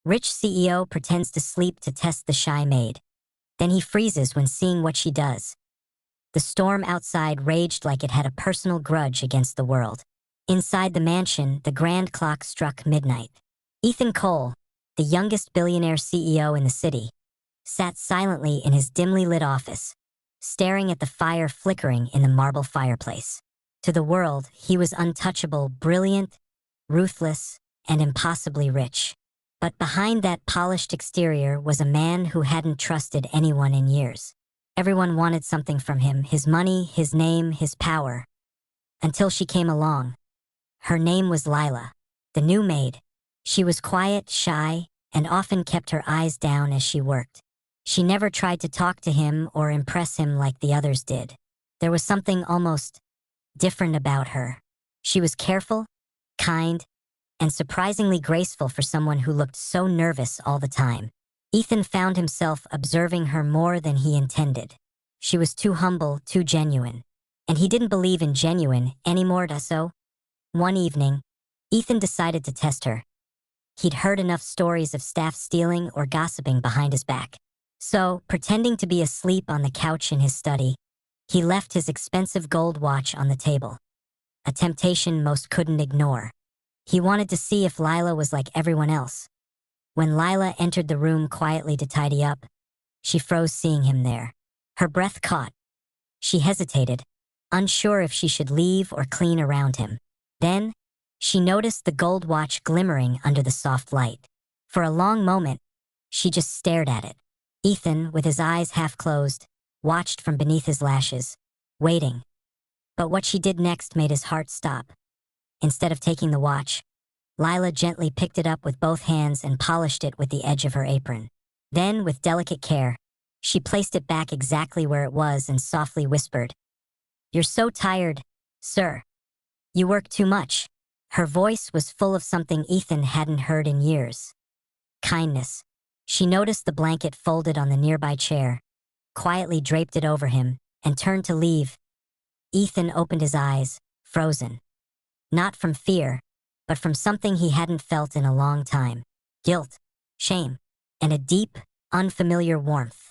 Rich CEO pretends to sleep to test the shy maid. Then he freezes when seeing what she does. The storm outside raged like it had a personal grudge against the world. Inside the mansion, the grand clock struck midnight. Ethan Cole, the youngest billionaire CEO in the city, sat silently in his dimly lit office, staring at the fire flickering in the marble fireplace. To the world, he was untouchable, brilliant, ruthless, and impossibly rich. But behind that polished exterior was a man who hadn't trusted anyone in years. Everyone wanted something from him, his money, his name, his power. Until she came along. Her name was Lila, the new maid. She was quiet, shy, and often kept her eyes down as she worked. She never tried to talk to him or impress him like the others did. There was something almost different about her. She was careful, kind, and surprisingly graceful for someone who looked so nervous all the time. Ethan found himself observing her more than he intended. She was too humble, too genuine. And he didn't believe in genuine anymore, so one evening, Ethan decided to test her. He'd heard enough stories of staff stealing or gossiping behind his back. So, pretending to be asleep on the couch in his study, he left his expensive gold watch on the table. A temptation most couldn't ignore. He wanted to see if Lila was like everyone else. When Lila entered the room quietly to tidy up, she froze seeing him there. Her breath caught. She hesitated, unsure if she should leave or clean around him. Then, she noticed the gold watch glimmering under the soft light. For a long moment, she just stared at it. Ethan, with his eyes half closed, watched from beneath his lashes, waiting. But what she did next made his heart stop. Instead of taking the watch, Lila gently picked it up with both hands and polished it with the edge of her apron. Then, with delicate care, she placed it back exactly where it was and softly whispered, "You're so tired, sir. You work too much." Her voice was full of something Ethan hadn't heard in years. Kindness. She noticed the blanket folded on the nearby chair, quietly draped it over him, and turned to leave. Ethan opened his eyes, frozen. Not from fear, but from something he hadn't felt in a long time. Guilt, shame, and a deep, unfamiliar warmth.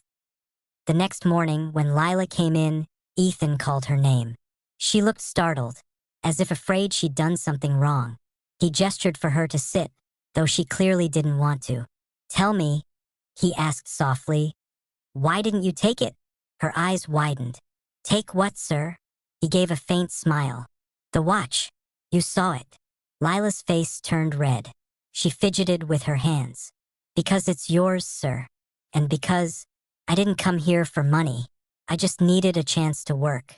The next morning, when Lila came in, Ethan called her name. She looked startled, as if afraid she'd done something wrong. He gestured for her to sit, though she clearly didn't want to. "Tell me," he asked softly, "why didn't you take it?" Her eyes widened. "Take what, sir?" He gave a faint smile. "The watch. You saw it." Lila's face turned red. She fidgeted with her hands. "Because it's yours, sir. And because I didn't come here for money. I just needed a chance to work.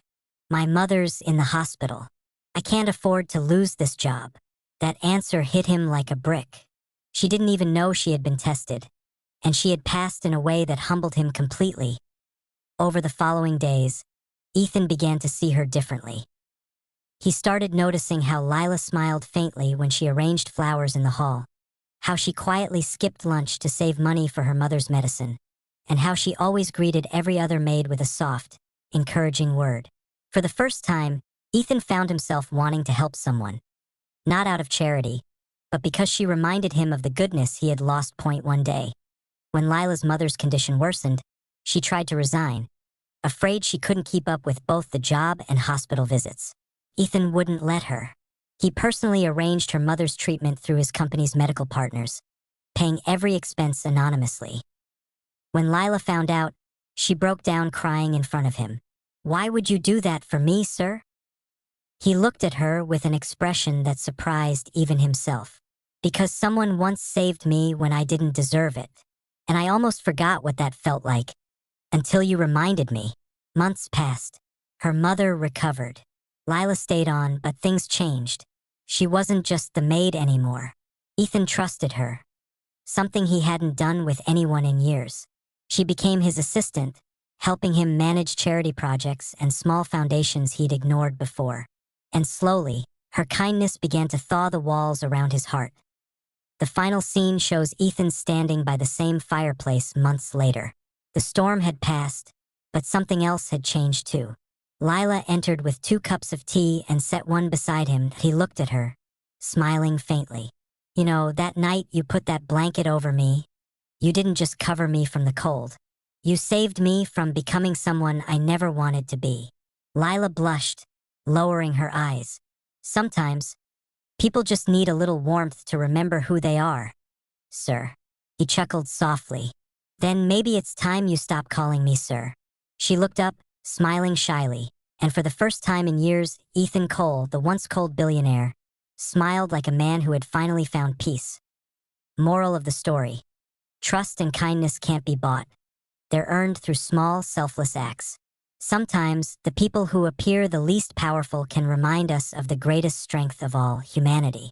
My mother's in the hospital. I can't afford to lose this job." That answer hit him like a brick. She didn't even know she had been tested, and she had passed in a way that humbled him completely. Over the following days, Ethan began to see her differently. He started noticing how Lila smiled faintly when she arranged flowers in the hall, how she quietly skipped lunch to save money for her mother's medicine, and how she always greeted every other maid with a soft, encouraging word. For the first time, Ethan found himself wanting to help someone. Not out of charity, but because she reminded him of the goodness he had lost. One day, when Lila's mother's condition worsened, she tried to resign, afraid she couldn't keep up with both the job and hospital visits. Ethan wouldn't let her. He personally arranged her mother's treatment through his company's medical partners, paying every expense anonymously. When Lila found out, she broke down crying in front of him. "Why would you do that for me, sir?" He looked at her with an expression that surprised even himself. "Because someone once saved me when I didn't deserve it. And I almost forgot what that felt like. Until you reminded me." Months passed. Her mother recovered. Lila stayed on, but things changed. She wasn't just the maid anymore. Ethan trusted her. Something he hadn't done with anyone in years. She became his assistant, helping him manage charity projects and small foundations he'd ignored before. And slowly, her kindness began to thaw the walls around his heart. The final scene shows Ethan standing by the same fireplace months later. The storm had passed, but something else had changed too. Lila entered with 2 cups of tea and set one beside him. He looked at her, smiling faintly. You know, that night you put that blanket over me, you didn't just cover me from the cold. You saved me from becoming someone I never wanted to be. Lila blushed, lowering her eyes. Sometimes, people just need a little warmth to remember who they are, sir. He chuckled softly. Then maybe it's time you stop calling me sir. She looked up, smiling shyly, and for the first time in years, Ethan Cole, the once cold billionaire, smiled like a man who had finally found peace. Moral of the story: trust and kindness can't be bought. They're earned through small, selfless acts. Sometimes, the people who appear the least powerful can remind us of the greatest strength of all, humanity.